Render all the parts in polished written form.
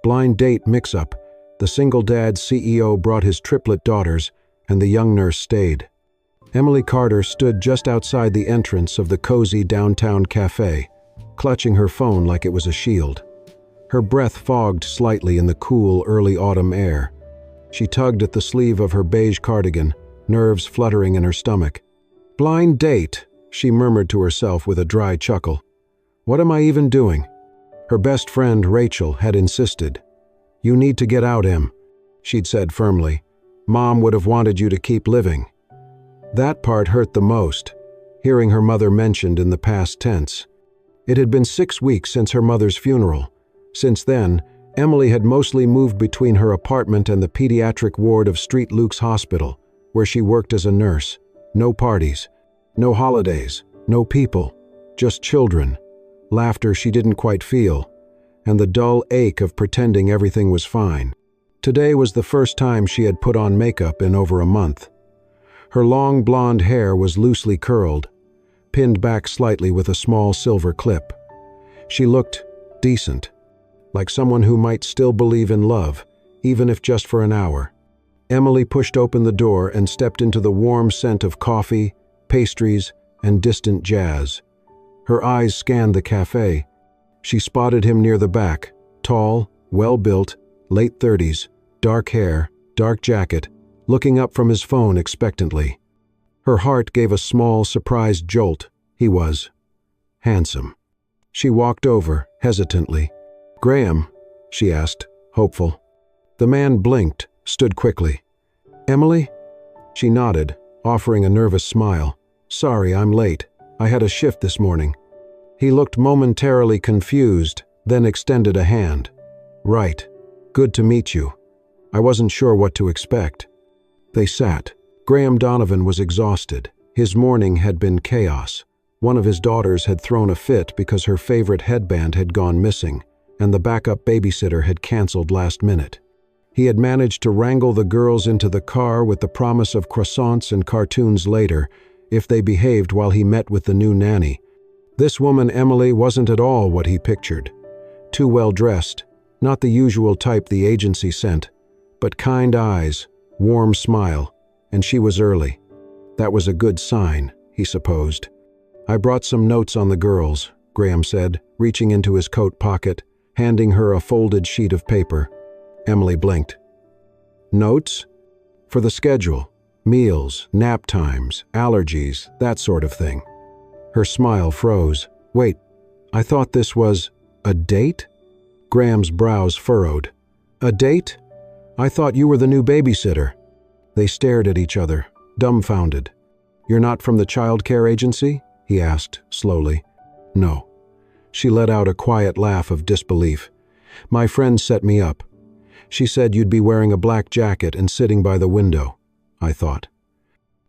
Blind date mix-up. The single dad CEO brought his triplet daughters, and the young nurse stayed. Emily Carter stood just outside the entrance of the cozy downtown cafe, clutching her phone like it was a shield. Her breath fogged slightly in the cool early autumn air. She tugged at the sleeve of her beige cardigan, nerves fluttering in her stomach. "Blind date," she murmured to herself with a dry chuckle. "What am I even doing?" Her best friend, Rachel, had insisted. "You need to get out, Em," she'd said firmly. "Mom would have wanted you to keep living." That part hurt the most, hearing her mother mentioned in the past tense. It had been 6 weeks since her mother's funeral. Since then, Emily had mostly moved between her apartment and the pediatric ward of St. Luke's Hospital, where she worked as a nurse. No parties, no holidays, no people, just children, laughter she didn't quite feel, and the dull ache of pretending everything was fine. Today was the first time she had put on makeup in over a month. Her long blonde hair was loosely curled, pinned back slightly with a small silver clip. She looked decent, like someone who might still believe in love, even if just for an hour. Emily pushed open the door and stepped into the warm scent of coffee, pastries, and distant jazz. Her eyes scanned the cafe. She spotted him near the back, tall, well-built, late 30s, dark hair, dark jacket, looking up from his phone expectantly. Her heart gave a small, surprised jolt. He was handsome. She walked over, hesitantly. "Graham?" she asked, hopeful. The man blinked, stood quickly. "Emily?" She nodded, offering a nervous smile. "Sorry, I'm late. I had a shift this morning." He looked momentarily confused, then extended a hand. "Right. Good to meet you. I wasn't sure what to expect." They sat. Graham Donovan was exhausted. His morning had been chaos. One of his daughters had thrown a fit because her favorite headband had gone missing, and the backup babysitter had canceled last minute. He had managed to wrangle the girls into the car with the promise of croissants and cartoons later, if they behaved while he met with the new nanny. This woman, Emily, wasn't at all what he pictured. Too well dressed, not the usual type the agency sent, but kind eyes, warm smile, and she was early. That was a good sign, he supposed. "I brought some notes on the girls," Graham said, reaching into his coat pocket, handing her a folded sheet of paper. Emily blinked. "Notes?" "For the schedule. Meals, nap times, allergies, that sort of thing." Her smile froze. "Wait, I thought this was a date?" Graham's brows furrowed. "A date? I thought you were the new babysitter." They stared at each other, dumbfounded. "You're not from the child care agency?" he asked, slowly. "No." She let out a quiet laugh of disbelief. "My friend set me up. She said you'd be wearing a black jacket and sitting by the window, I thought."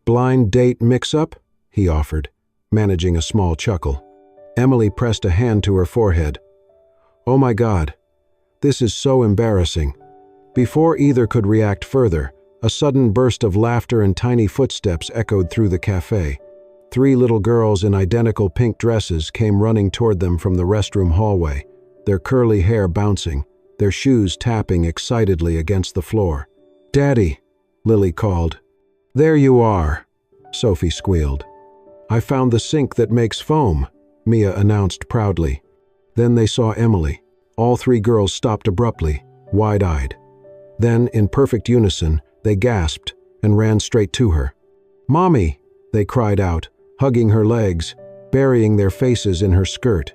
"Blind date mix-up?" he offered, managing a small chuckle. Emily pressed a hand to her forehead. "Oh my God, this is so embarrassing." Before either could react further, a sudden burst of laughter and tiny footsteps echoed through the cafe. 3 little girls in identical pink dresses came running toward them from the restroom hallway, their curly hair bouncing, their shoes tapping excitedly against the floor. "Daddy," Lily called. "There you are," Sophie squealed. "I found the sink that makes foam," Mia announced proudly. Then they saw Emily. All 3 girls stopped abruptly, wide-eyed. Then, in perfect unison, they gasped and ran straight to her. "Mommy!" they cried out, hugging her legs, burying their faces in her skirt.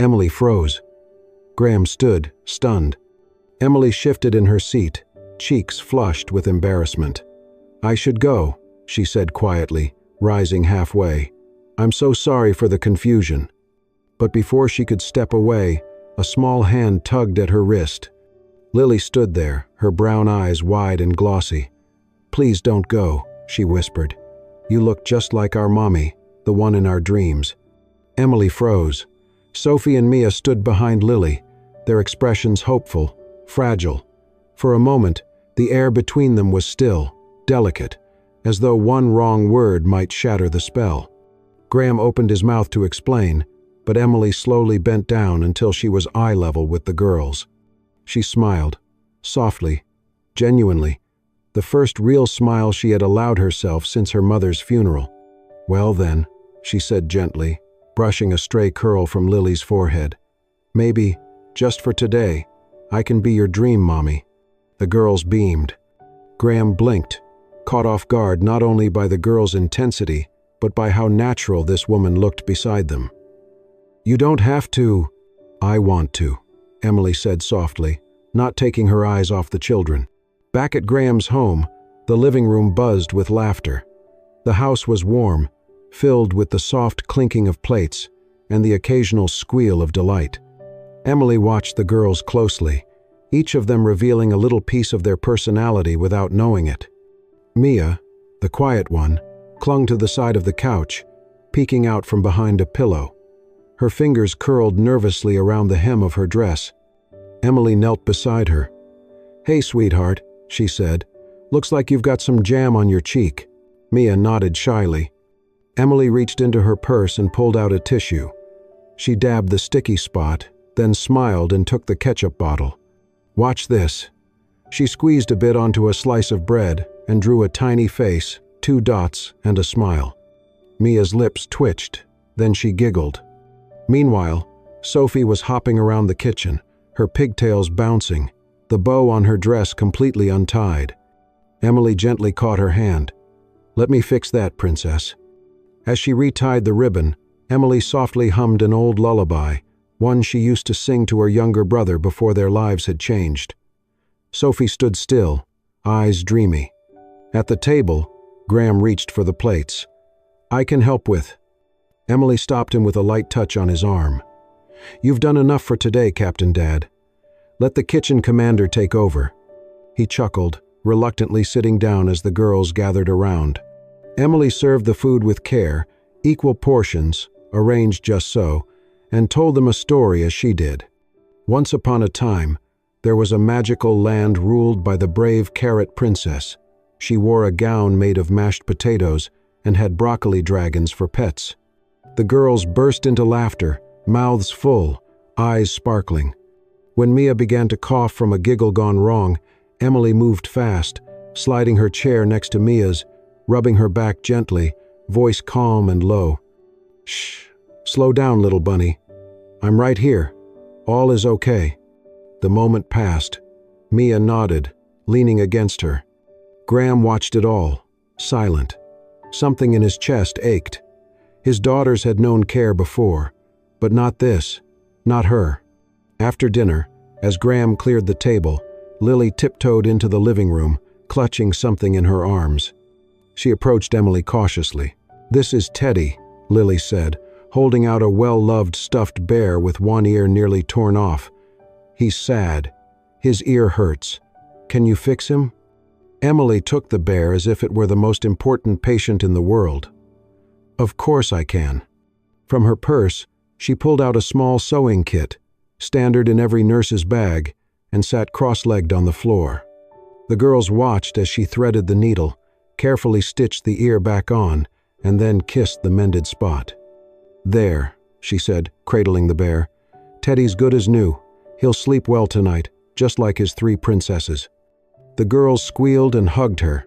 Emily froze. Graham stood, stunned. Emily shifted in her seat, cheeks flushed with embarrassment. "I should go," she said quietly, rising halfway. "I'm so sorry for the confusion." But before she could step away, a small hand tugged at her wrist. Lily stood there, her brown eyes wide and glossy. "Please don't go," she whispered. "You look just like our mommy, the one in our dreams." Emily froze. Sophie and Mia stood behind Lily, their expressions hopeful, fragile. For a moment, the air between them was still, delicate, as though one wrong word might shatter the spell. Graham opened his mouth to explain, but Emily slowly bent down until she was eye level with the girls. She smiled, softly, genuinely, the first real smile she had allowed herself since her mother's funeral. "Well then," she said gently, brushing a stray curl from Lily's forehead. "Maybe, just for today, I can be your dream mommy." The girls beamed. Graham blinked, caught off guard not only by the girl's intensity, but by how natural this woman looked beside them. "You don't have to." "I want to," Emily said softly, not taking her eyes off the children. Back at Graham's home, the living room buzzed with laughter. The house was warm, filled with the soft clinking of plates and the occasional squeal of delight. Emily watched the girls closely, each of them revealing a little piece of their personality without knowing it. Mia, the quiet one, clung to the side of the couch, peeking out from behind a pillow. Her fingers curled nervously around the hem of her dress. Emily knelt beside her. "Hey, sweetheart," she said. "Looks like you've got some jam on your cheek." Mia nodded shyly. Emily reached into her purse and pulled out a tissue. She dabbed the sticky spot, then smiled and took the ketchup bottle. "Watch this." She squeezed a bit onto a slice of bread and drew a tiny face, 2 dots, and a smile. Mia's lips twitched, then she giggled. Meanwhile, Sophie was hopping around the kitchen, her pigtails bouncing, the bow on her dress completely untied. Emily gently caught her hand. "Let me fix that, princess." As she retied the ribbon, Emily softly hummed an old lullaby, one she used to sing to her younger brother before their lives had changed. Sophie stood still, eyes dreamy. At the table, Graham reached for the plates. "I can help with." Emily stopped him with a light touch on his arm. "You've done enough for today, Captain Dad. Let the kitchen commander take over." He chuckled, reluctantly sitting down as the girls gathered around. Emily served the food with care, equal portions, arranged just so, and told them a story as she did. Once upon a time, there was a magical land ruled by the brave Carrot Princess. She wore a gown made of mashed potatoes and had broccoli dragons for pets. The girls burst into laughter, mouths full, eyes sparkling. When Mia began to cough from a giggle gone wrong, Emily moved fast, sliding her chair next to Mia's, rubbing her back gently, voice calm and low. "Shh, slow down, little bunny. I'm right here. All is okay." The moment passed. Mia nodded, leaning against her. Graham watched it all, silent. Something in his chest ached. His daughters had known care before, but not this, not her. After dinner, as Graham cleared the table, Lily tiptoed into the living room, clutching something in her arms. She approached Emily cautiously. "This is Teddy," Lily said, holding out a well-loved stuffed bear with one ear nearly torn off. "He's sad. His ear hurts. Can you fix him?" Emily took the bear as if it were the most important patient in the world. "Of course I can." From her purse, she pulled out a small sewing kit, standard in every nurse's bag, and sat cross-legged on the floor. The girls watched as she threaded the needle, carefully stitched the ear back on, and then kissed the mended spot. "There," she said, cradling the bear. "Teddy's good as new. He'll sleep well tonight, just like his 3 princesses." The girls squealed and hugged her.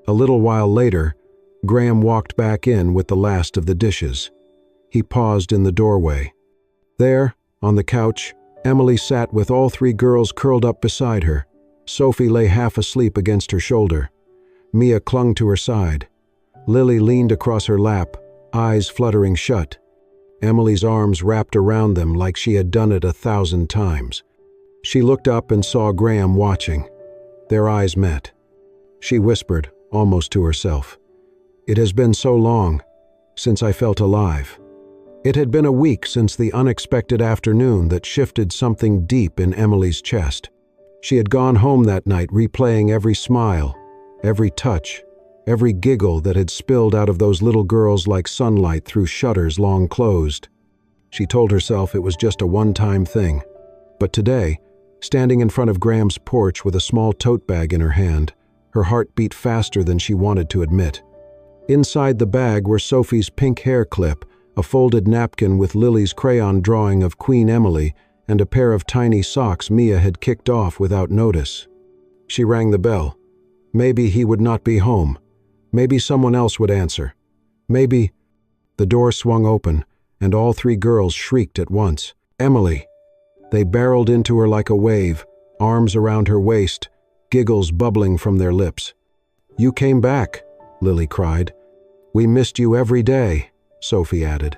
A little while later, Graham walked back in with the last of the dishes. He paused in the doorway. There, on the couch, Emily sat with all 3 girls curled up beside her. Sophie lay half asleep against her shoulder. Mia clung to her side. Lily leaned across her lap, eyes fluttering shut. Emily's arms wrapped around them like she had done it 1,000 times. She looked up and saw Graham watching. Their eyes met. She whispered, almost to herself, "It has been so long since I felt alive." It had been a week since the unexpected afternoon that shifted something deep in Emily's chest. She had gone home that night replaying every smile, every touch, every giggle that had spilled out of those little girls like sunlight through shutters long closed. She told herself it was just a one-time thing. But today, standing in front of Graham's porch with a small tote bag in her hand, her heart beat faster than she wanted to admit. Inside the bag were Sophie's pink hair clip, a folded napkin with Lily's crayon drawing of Queen Emily, and a pair of tiny socks Mia had kicked off without notice. She rang the bell. Maybe he would not be home. Maybe someone else would answer. Maybe... The door swung open, and all three girls shrieked at once. "Emily!" They barreled into her like a wave, arms around her waist, giggles bubbling from their lips. "You came back," Lily cried. "We missed you every day," Sophie added.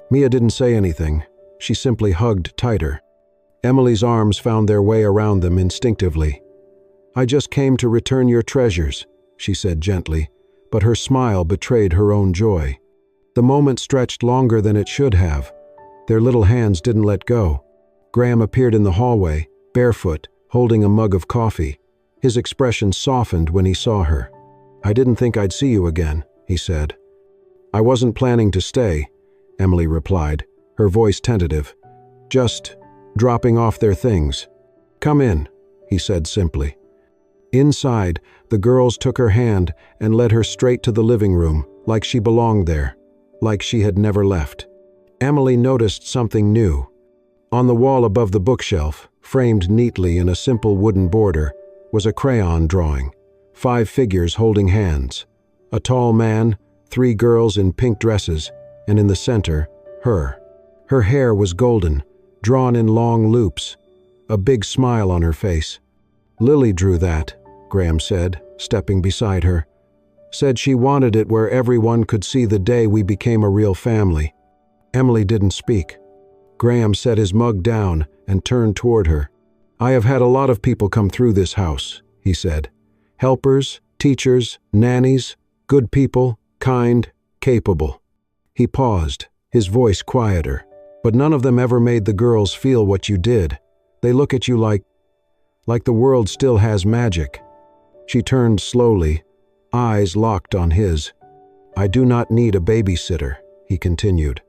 Mia didn't say anything. She simply hugged tighter. Emily's arms found their way around them instinctively. "I just came to return your treasures," she said gently, but her smile betrayed her own joy. The moment stretched longer than it should have. Their little hands didn't let go. Graham appeared in the hallway, barefoot, holding a mug of coffee. His expression softened when he saw her. "I didn't think I'd see you again," he said. "I wasn't planning to stay," Emily replied, her voice tentative. "Just dropping off their things." "Come in," he said simply. Inside, the girls took her hand and led her straight to the living room, like she belonged there, like she had never left. Emily noticed something new. On the wall above the bookshelf, framed neatly in a simple wooden border, was a crayon drawing. 5 figures holding hands. A tall man, 3 girls in pink dresses, and in the center, her. Her hair was golden, drawn in long loops, a big smile on her face. "Lily drew that," Graham said, stepping beside her. "Said she wanted it where everyone could see the day we became a real family." Emily didn't speak. Graham set his mug down and turned toward her. "I have had a lot of people come through this house," he said. "Helpers, teachers, nannies, good people, kind, capable." He paused, his voice quieter. "But none of them ever made the girls feel what you did. They look at you like the world still has magic." She turned slowly, eyes locked on his. "I do not need a babysitter," he continued.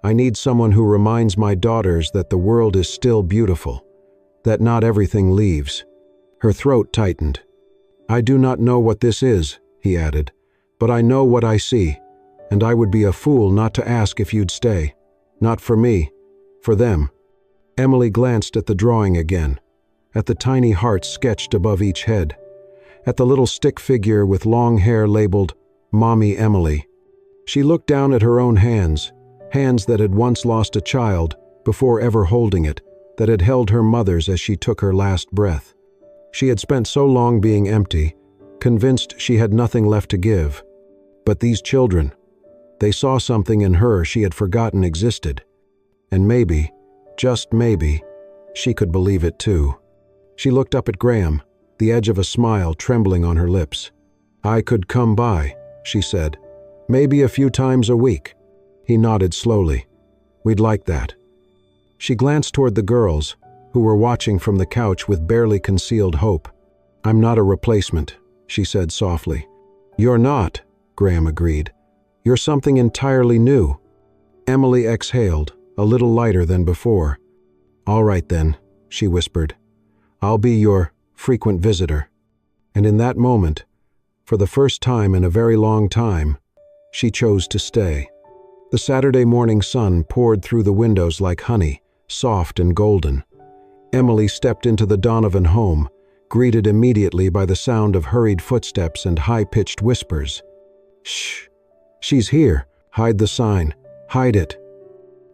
"I need someone who reminds my daughters that the world is still beautiful, that not everything leaves." Her throat tightened. "I do not know what this is," he added, "but I know what I see, and I would be a fool not to ask if you'd stay. Not for me, for them." Emily glanced at the drawing again, at the tiny hearts sketched above each head, at the little stick figure with long hair labeled Mommy Emily. She looked down at her own hands, hands that had once lost a child before ever holding it, that had held her mother's as she took her last breath. She had spent so long being empty, convinced she had nothing left to give. But these children, they saw something in her she had forgotten existed. And maybe, just maybe, she could believe it too. She looked up at Graham, the edge of a smile trembling on her lips. "I could come by," she said. "Maybe a few times a week." He nodded slowly. "We'd like that." She glanced toward the girls, who were watching from the couch with barely concealed hope. "I'm not a replacement," she said softly. "You're not," Graham agreed. "You're something entirely new." Emily exhaled, a little lighter than before. "All right then," she whispered. "I'll be your frequent visitor." And in that moment, for the first time in a very long time, she chose to stay. The Saturday morning sun poured through the windows like honey, soft and golden. Emily stepped into the Donovan home, greeted immediately by the sound of hurried footsteps and high-pitched whispers. "Shh! She's here! Hide the sign! Hide it!"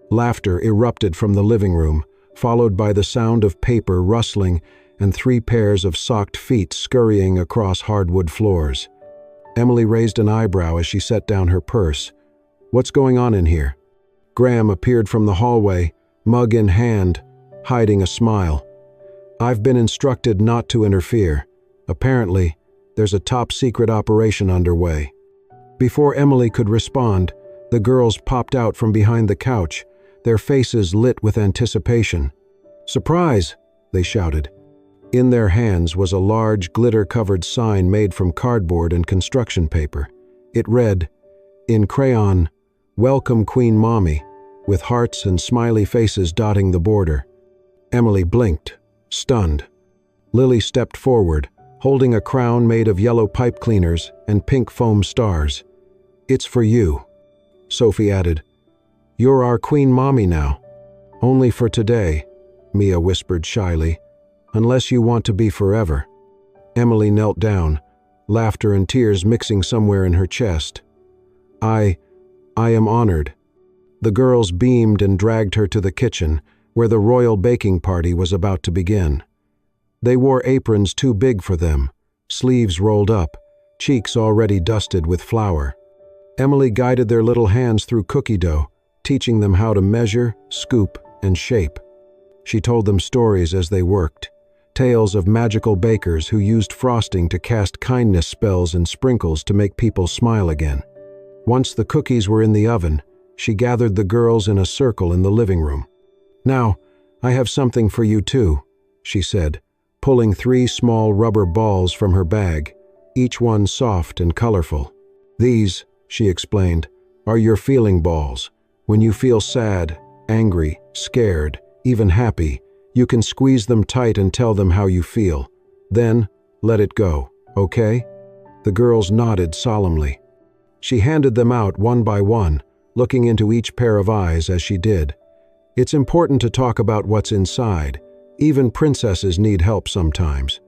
Laughter erupted from the living room, followed by the sound of paper rustling and 3 pairs of socked feet scurrying across hardwood floors. Emily raised an eyebrow as she set down her purse. "What's going on in here?" Graham appeared from the hallway, mug in hand, hiding a smile. "I've been instructed not to interfere. Apparently, there's a top-secret operation underway." Before Emily could respond, the girls popped out from behind the couch, their faces lit with anticipation. "Surprise!" they shouted. In their hands was a large, glitter-covered sign made from cardboard and construction paper. It read, in crayon, "Welcome Queen Mommy," with hearts and smiley faces dotting the border. Emily blinked, stunned. Lily stepped forward, holding a crown made of yellow pipe cleaners and pink foam stars. "It's for you." Sophie added, "You're our Queen Mommy now. Only for today. Mia whispered shyly. "Unless you want to be forever." Emily knelt down, laughter and tears mixing somewhere in her chest. I am honored." The girls beamed and dragged her to the kitchen, where the royal baking party was about to begin. They wore aprons too big for them, sleeves rolled up, cheeks already dusted with flour. Emily guided their little hands through cookie dough, teaching them how to measure, scoop, and shape. She told them stories as they worked, tales of magical bakers who used frosting to cast kindness spells and sprinkles to make people smile again. Once the cookies were in the oven, she gathered the girls in a circle in the living room. "Now, I have something for you too," she said, pulling 3 small rubber balls from her bag, each one soft and colorful. "These," she explained, "are your feeling balls. When you feel sad, angry, scared, even happy, you can squeeze them tight and tell them how you feel. Then, let it go, okay?" The girls nodded solemnly. She handed them out one by one, looking into each pair of eyes as she did. It's important to talk about what's inside. Even princesses need help sometimes.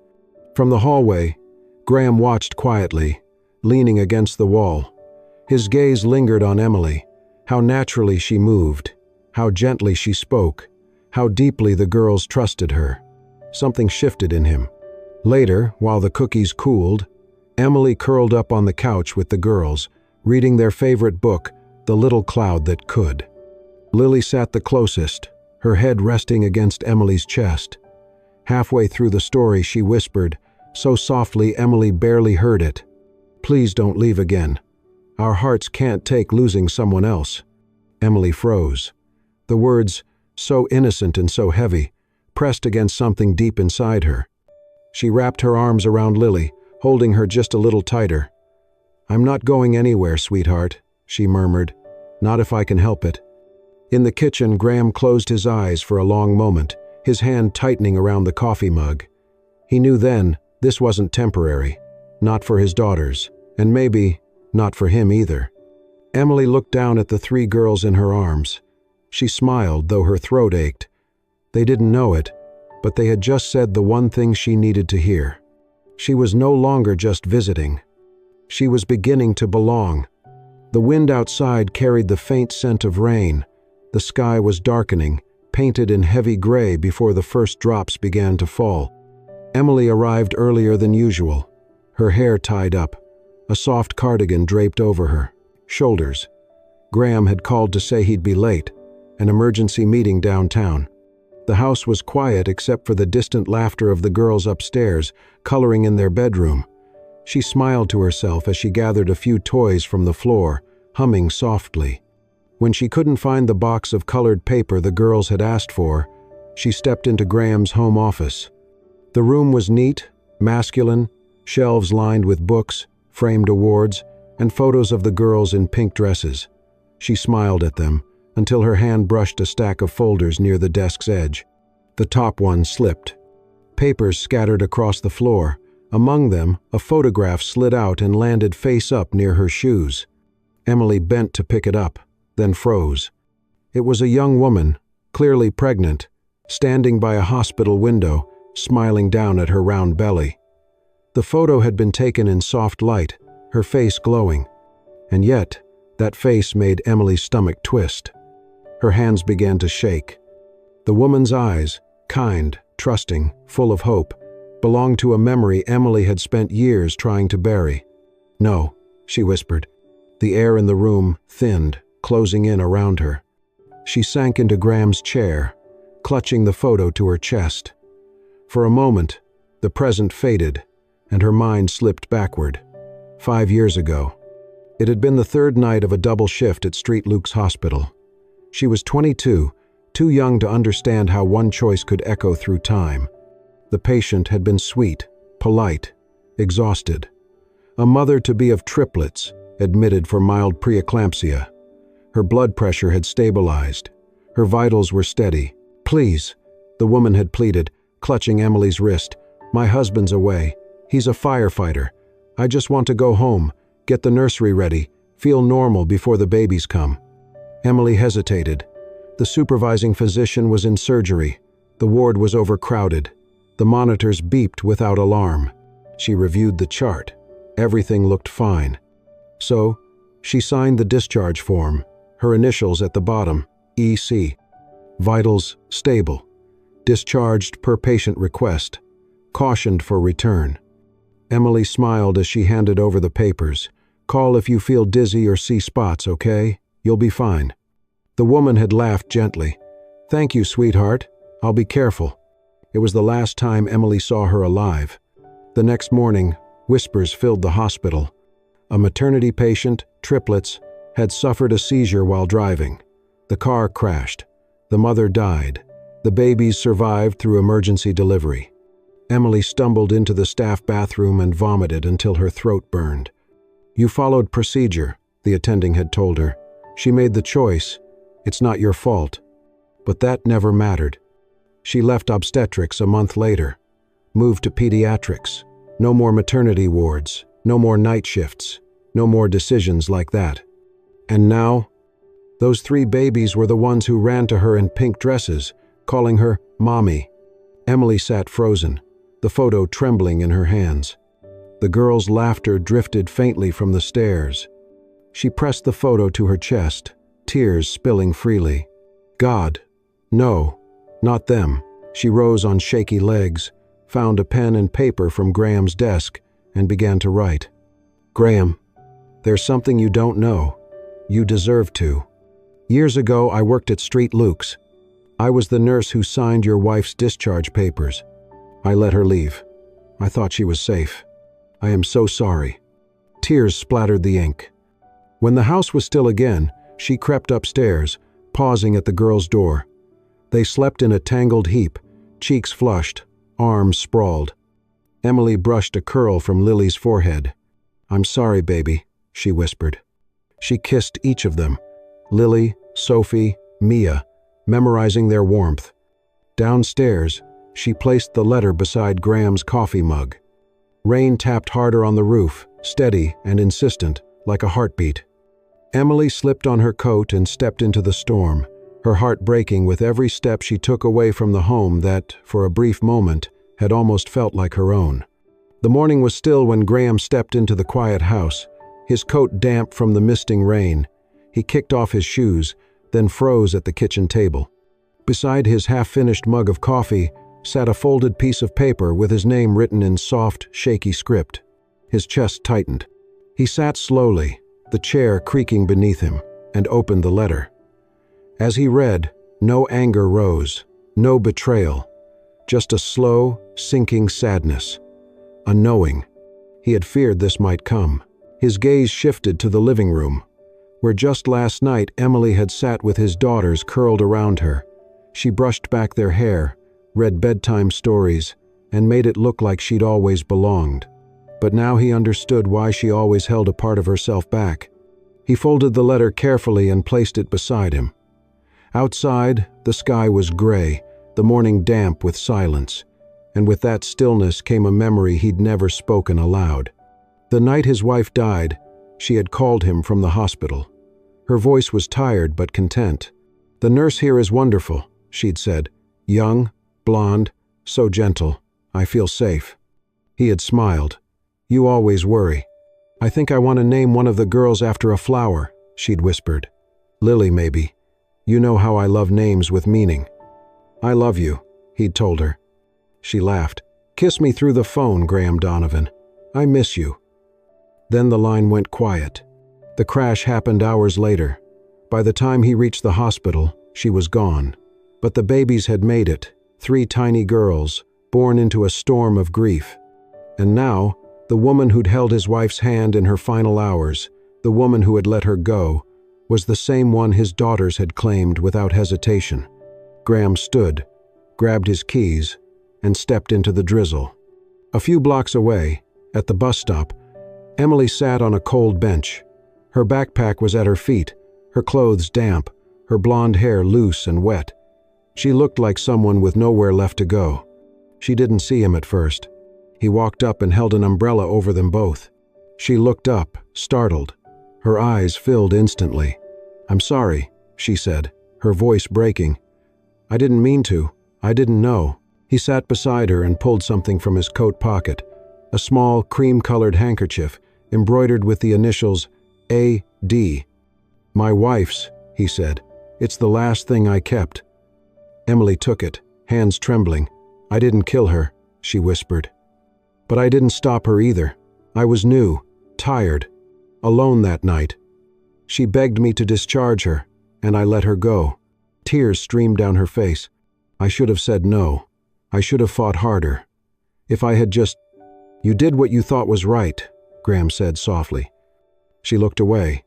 From the hallway, Graham watched quietly, leaning against the wall. His gaze lingered on Emily, how naturally she moved, how gently she spoke, how deeply the girls trusted her. Something shifted in him. Later, while the cookies cooled, Emily curled up on the couch with the girls, reading their favorite book, The Little Cloud That Could. Lily sat the closest, her head resting against Emily's chest. Halfway through the story, she whispered, so softly Emily barely heard it, "Please don't leave again. Our hearts can't take losing someone else." Emily froze. The words, so innocent and so heavy, pressed against something deep inside her. She wrapped her arms around Lily, holding her just a little tighter. "I'm not going anywhere, sweetheart," she murmured. "Not if I can help it." In the kitchen, Graham closed his eyes for a long moment, his hand tightening around the coffee mug. He knew then this wasn't temporary, not for his daughters, and maybe not for him either. Emily looked down at the 3 girls in her arms. She smiled, though her throat ached. They didn't know it, but they had just said the one thing she needed to hear. She was no longer just visiting. She was beginning to belong. The wind outside carried the faint scent of rain. The sky was darkening, painted in heavy gray before the first drops began to fall. Emily arrived earlier than usual, her hair tied up, a soft cardigan draped over her shoulders. Graham had called to say he'd be late, an emergency meeting downtown. The house was quiet except for the distant laughter of the girls upstairs, coloring in their bedroom. She smiled to herself as she gathered a few toys from the floor, humming softly. When she couldn't find the box of colored paper the girls had asked for, she stepped into Graham's home office. The room was neat, masculine, shelves lined with books, framed awards, and photos of the girls in pink dresses. She smiled at them, until her hand brushed a stack of folders near the desk's edge. The top one slipped. Papers scattered across the floor. Among them, a photograph slid out and landed face up near her shoes. Emily bent to pick it up, then froze. It was a young woman, clearly pregnant, standing by a hospital window, smiling down at her round belly. The photo had been taken in soft light, her face glowing. And yet, that face made Emily's stomach twist. Her hands began to shake. The woman's eyes, kind, trusting, full of hope, belonged to a memory Emily had spent years trying to bury. "No," she whispered. The air in the room thinned, closing in around her. She sank into Graham's chair, clutching the photo to her chest. For a moment, the present faded, and her mind slipped backward. 5 years ago. It had been the 3rd night of a double shift at St. Luke's Hospital. She was 22, too young to understand how one choice could echo through time. The patient had been sweet, polite, exhausted. A mother-to-be of triplets, admitted for mild preeclampsia. Her blood pressure had stabilized. Her vitals were steady. "Please," the woman had pleaded, clutching Emily's wrist. "My husband's away. He's a firefighter. I just want to go home, get the nursery ready, feel normal before the babies come." Emily hesitated. The supervising physician was in surgery. The ward was overcrowded. The monitors beeped without alarm. She reviewed the chart. Everything looked fine. So, she signed the discharge form, her initials at the bottom, EC. Vitals stable. Discharged per patient request. Cautioned for return. Emily smiled as she handed over the papers. Call if you feel dizzy or see spots, okay? You'll be fine. The woman had laughed gently. Thank you, sweetheart. I'll be careful. It was the last time Emily saw her alive. The next morning, whispers filled the hospital. A maternity patient, Triplets, had suffered a seizure while driving. The car crashed. The mother died. The babies survived through emergency delivery. Emily stumbled into the staff bathroom and vomited until her throat burned. You followed procedure, the attending had told her. She made the choice. It's not your fault. But that never mattered. She left obstetrics a month later, moved to pediatrics. No more maternity wards, no more night shifts, no more decisions like that. And now, those 3 babies were the ones who ran to her in pink dresses, calling her Mommy. Emily sat frozen, the photo trembling in her hands. The girls' laughter drifted faintly from the stairs. She pressed the photo to her chest, tears spilling freely. God, no, not them. She rose on shaky legs, found a pen and paper from Graham's desk, and began to write. Graham, there's something you don't know. You deserve to. Years ago, I worked at Street Luke's. I was the nurse who signed your wife's discharge papers. I let her leave. I thought she was safe. I am so sorry. Tears splattered the ink. When the house was still again, she crept upstairs, pausing at the girls' door. They slept in a tangled heap, cheeks flushed, arms sprawled. Emily brushed a curl from Lily's forehead. I'm sorry, baby, she whispered. She kissed each of them, Lily, Sophie, Mia, memorizing their warmth. Downstairs, she placed the letter beside Graham's coffee mug. Rain tapped harder on the roof, steady and insistent, like a heartbeat. Emily slipped on her coat and stepped into the storm, her heart breaking with every step she took away from the home that, for a brief moment, had almost felt like her own. The morning was still when Graham stepped into the quiet house, his coat damp from the misting rain. He kicked off his shoes, then froze at the kitchen table. Beside his half-finished mug of coffee sat a folded piece of paper with his name written in soft, shaky script. His chest tightened. He sat slowly, the chair creaking beneath him, and opened the letter. As he read, no anger rose, no betrayal, just a slow, sinking sadness. A knowing. He had feared this might come. His gaze shifted to the living room, where just last night Emily had sat with his daughters curled around her. She brushed back their hair, read bedtime stories, and made it look like she'd always belonged. But now he understood why she always held a part of herself back. He folded the letter carefully and placed it beside him. Outside, the sky was gray, the morning damp with silence, and with that stillness came a memory he'd never spoken aloud. The night his wife died, she had called him from the hospital. Her voice was tired but content. "The nurse here is wonderful," she'd said. "Young, blonde, so gentle. I feel safe." He had smiled. "You always worry. I think I want to name one of the girls after a flower," she'd whispered. "Lily, maybe. You know how I love names with meaning." "I love you," he'd told her. She laughed. "Kiss me through the phone, Graham Donovan. I miss you." Then the line went quiet. The crash happened hours later. By the time he reached the hospital, she was gone. But the babies had made it, 3 tiny girls, born into a storm of grief. And now, the woman who'd held his wife's hand in her final hours, the woman who had let her go, was the same one his daughters had claimed without hesitation. Graham stood, grabbed his keys, and stepped into the drizzle. A few blocks away, at the bus stop, Emily sat on a cold bench. Her backpack was at her feet, her clothes damp, her blonde hair loose and wet. She looked like someone with nowhere left to go. She didn't see him at first. He walked up and held an umbrella over them both. She looked up, startled. Her eyes filled instantly. "I'm sorry," she said, her voice breaking. "I didn't mean to. I didn't know. He sat beside her and pulled something from his coat pocket, a small cream-colored handkerchief embroidered with the initials A.D. My wife's, he said. It's the last thing I kept. Emily took it, hands trembling. I didn't kill her, she whispered. But I didn't stop her either. I was new, tired, alone that night. She begged me to discharge her, and I let her go. Tears streamed down her face. I should have said no. I should have fought harder. If I had just... You did what you thought was right, Graham said softly. She looked away.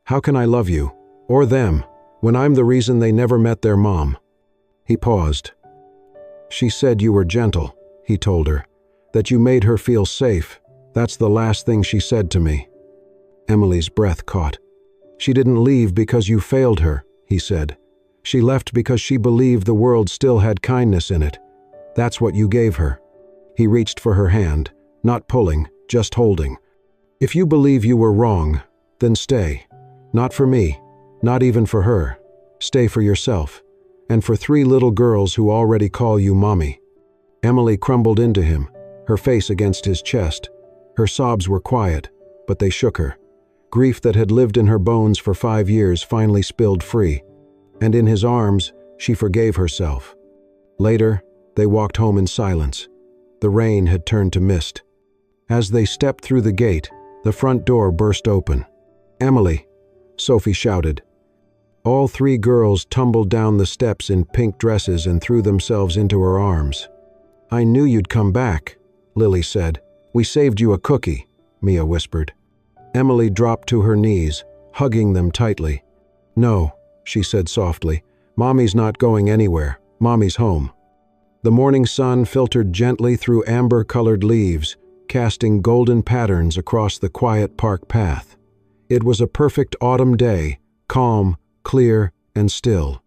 How can I love you, or them, when I'm the reason they never met their mom? He paused. She said you were gentle, he told her, that you made her feel safe. That's the last thing she said to me. Emily's breath caught. She didn't leave because you failed her, he said. She left because she believed the world still had kindness in it. That's what you gave her. He reached for her hand, not pulling, just holding. If you believe you were wrong, then stay. Not for me, not even for her. Stay for yourself, and for 3 little girls who already call you mommy. Emily crumbled into him, her face against his chest. Her sobs were quiet, but they shook her. Grief that had lived in her bones for 5 years finally spilled free, and in his arms, she forgave herself. Later, they walked home in silence. The rain had turned to mist. As they stepped through the gate, the front door burst open. Emily, Sophie shouted. All 3 girls tumbled down the steps in pink dresses and threw themselves into her arms. I knew you'd come back, Lily said. We saved you a cookie, Mia whispered. Emily dropped to her knees, hugging them tightly. No, she said softly. Mommy's not going anywhere. Mommy's home. The morning sun filtered gently through amber-colored leaves, casting golden patterns across the quiet park path. It was a perfect autumn day, calm, clear, and still.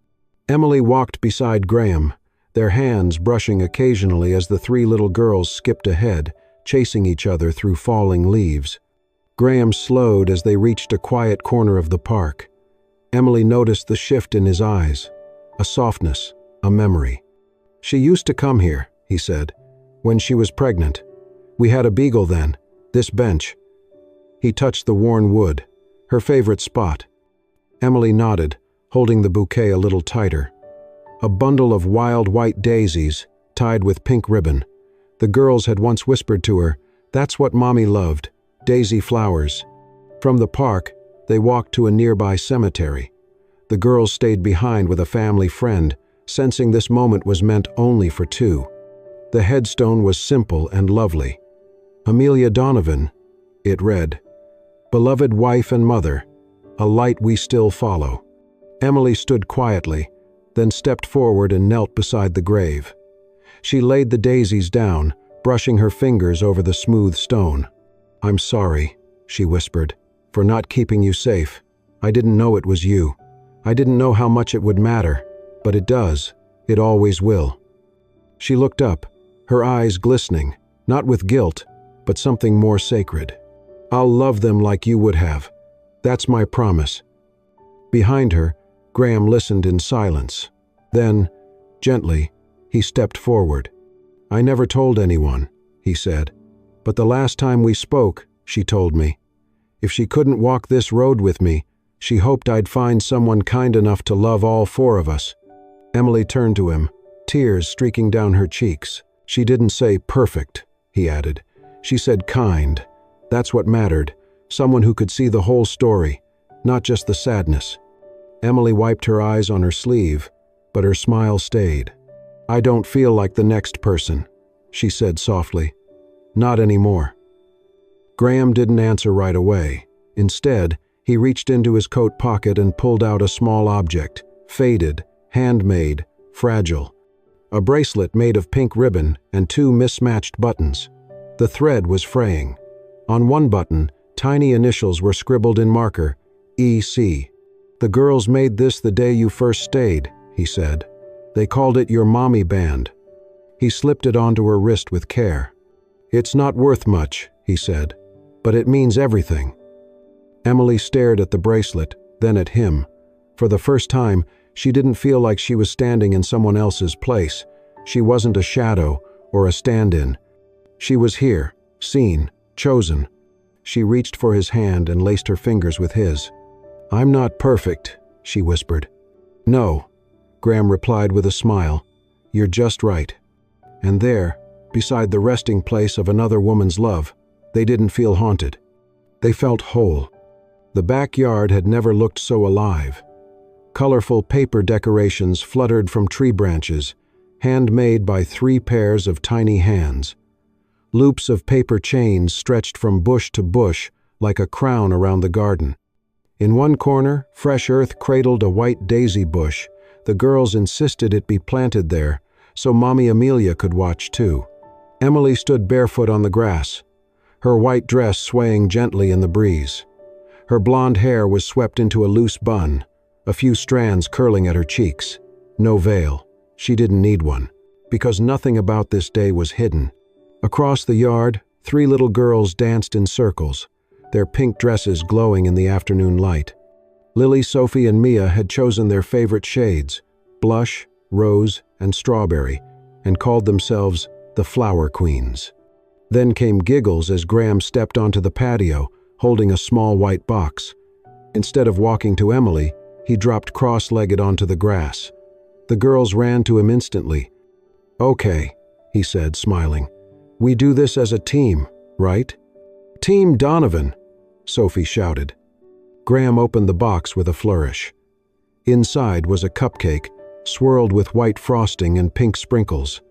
Emily walked beside Graham, their hands brushing occasionally as the 3 little girls skipped ahead, chasing each other through falling leaves. Graham slowed as they reached a quiet corner of the park. Emily noticed the shift in his eyes, a softness, a memory. She used to come here, he said, when she was pregnant. We had a beagle then, this bench. He touched the worn wood, her favorite spot. Emily nodded, holding the bouquet a little tighter. A bundle of wild white daisies, tied with pink ribbon. The girls had once whispered to her, "That's what Mommy loved, daisy flowers." From the park, they walked to a nearby cemetery. The girls stayed behind with a family friend, sensing this moment was meant only for 2. The headstone was simple and lovely. Amelia Donovan, it read, "Beloved wife and mother, a light we still follow." Emily stood quietly, then stepped forward and knelt beside the grave. She laid the daisies down, brushing her fingers over the smooth stone. "I'm sorry," she whispered, "for not keeping you safe. I didn't know it was you. I didn't know how much it would matter, but it does. It always will." She looked up, her eyes glistening, not with guilt, but something more sacred. "I'll love them like you would have. That's my promise." Behind her, Graham listened in silence. Then, gently, he stepped forward. "I never told anyone," he said. "But the last time we spoke, she told me. If she couldn't walk this road with me, she hoped I'd find someone kind enough to love all 4 of us." Emily turned to him, tears streaking down her cheeks. "She didn't say perfect," he added. "She said kind. That's what mattered. Someone who could see the whole story, not just the sadness." Emily wiped her eyes on her sleeve, but her smile stayed. "I don't feel like the next person," she said softly. "Not anymore." Graham didn't answer right away. Instead, he reached into his coat pocket and pulled out a small object, faded, handmade, fragile. A bracelet made of pink ribbon and 2 mismatched buttons. The thread was fraying. On one button, tiny initials were scribbled in marker, EC. "The girls made this the day you first stayed," he said. "They called it your mommy band." He slipped it onto her wrist with care. "It's not worth much," he said, "but it means everything." Emily stared at the bracelet, then at him. For the first time, she didn't feel like she was standing in someone else's place. She wasn't a shadow or a stand-in. She was here, seen, chosen. She reached for his hand and laced her fingers with his. "I'm not perfect," she whispered. "No," Graham replied with a smile. "You're just right." And there, beside the resting place of another woman's love, they didn't feel haunted. They felt whole. The backyard had never looked so alive. Colorful paper decorations fluttered from tree branches, handmade by 3 pairs of tiny hands. Loops of paper chains stretched from bush to bush like a crown around the garden. In one corner, fresh earth cradled a white daisy bush. The girls insisted it be planted there, so Mommy Amelia could watch too. Emily stood barefoot on the grass, her white dress swaying gently in the breeze. Her blonde hair was swept into a loose bun, a few strands curling at her cheeks. No veil. She didn't need one, because nothing about this day was hidden. Across the yard, 3 little girls danced in circles, their pink dresses glowing in the afternoon light. Lily, Sophie, and Mia had chosen their favorite shades, blush, rose, and strawberry, and called themselves the Flower Queens. Then came giggles as Graham stepped onto the patio, holding a small white box. Instead of walking to Emily, he dropped cross-legged onto the grass. The girls ran to him instantly. "Okay," he said, smiling. "We do this as a team, right?" "Team Donovan!" Sophie shouted. Graham opened the box with a flourish. Inside was a cupcake, swirled with white frosting and pink sprinkles.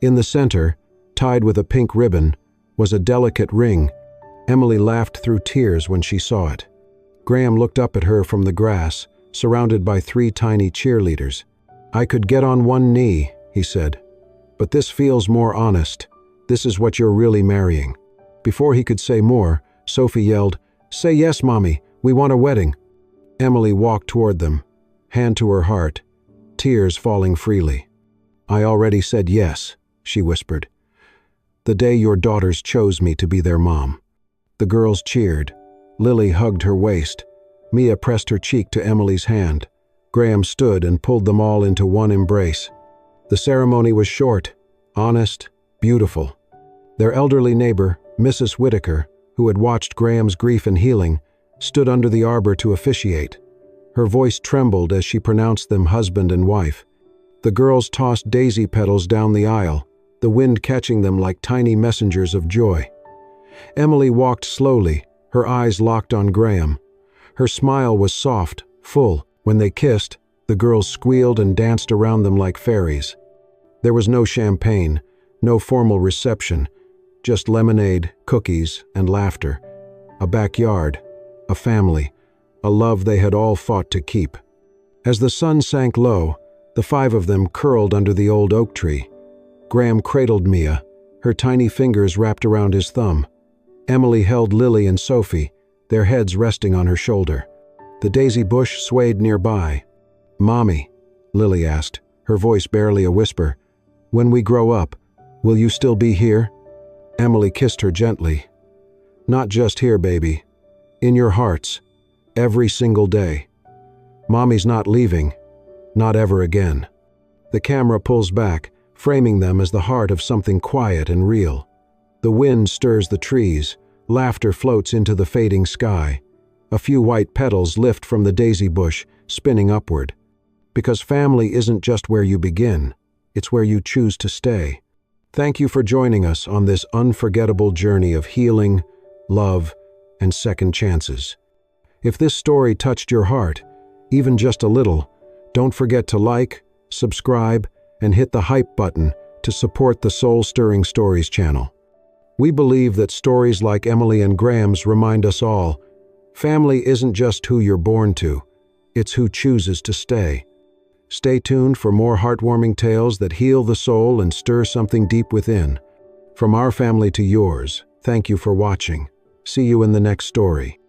In the center, tied with a pink ribbon, was a delicate ring. Emily laughed through tears when she saw it. Graham looked up at her from the grass, surrounded by 3 tiny cheerleaders. "I could get on one knee," he said. "But this feels more honest. This is what you're really marrying." Before he could say more, Sophie yelled, "Say yes, Mommy, we want a wedding." Emily walked toward them, hand to her heart, tears falling freely. "I already said yes," she whispered. "The day your daughters chose me to be their mom." The girls cheered. Lily hugged her waist. Mia pressed her cheek to Emily's hand. Graham stood and pulled them all into one embrace. The ceremony was short, honest, beautiful. Their elderly neighbor, Mrs. Whitaker, who had watched Graham's grief and healing, stood under the arbor to officiate. Her voice trembled as she pronounced them husband and wife. The girls tossed daisy petals down the aisle, the wind catching them like tiny messengers of joy. Emily walked slowly, her eyes locked on Graham. Her smile was soft, full. When they kissed, the girls squealed and danced around them like fairies. There was no champagne, no formal reception, just lemonade, cookies, and laughter. A backyard, a family, a love they had all fought to keep. As the sun sank low, the 5 of them curled under the old oak tree. Graham cradled Mia, her tiny fingers wrapped around his thumb. Emily held Lily and Sophie, their heads resting on her shoulder. The daisy bush swayed nearby. "Mommy," Lily asked, her voice barely a whisper, "when we grow up, will you still be here?" Emily kissed her gently. "Not just here, baby. In your hearts. Every single day. Mommy's not leaving. Not ever again." The camera pulls back, framing them as the heart of something quiet and real. The wind stirs the trees, laughter floats into the fading sky. A few white petals lift from the daisy bush, spinning upward. Because family isn't just where you begin, it's where you choose to stay. Thank you for joining us on this unforgettable journey of healing, love, and second chances. If this story touched your heart, even just a little, don't forget to like, subscribe, and hit the hype button to support the Soul-Stirring Stories channel. We believe that stories like Emily and Graham's remind us all, family isn't just who you're born to, it's who chooses to stay. Stay tuned for more heartwarming tales that heal the soul and stir something deep within. From our family to yours, thank you for watching. See you in the next story.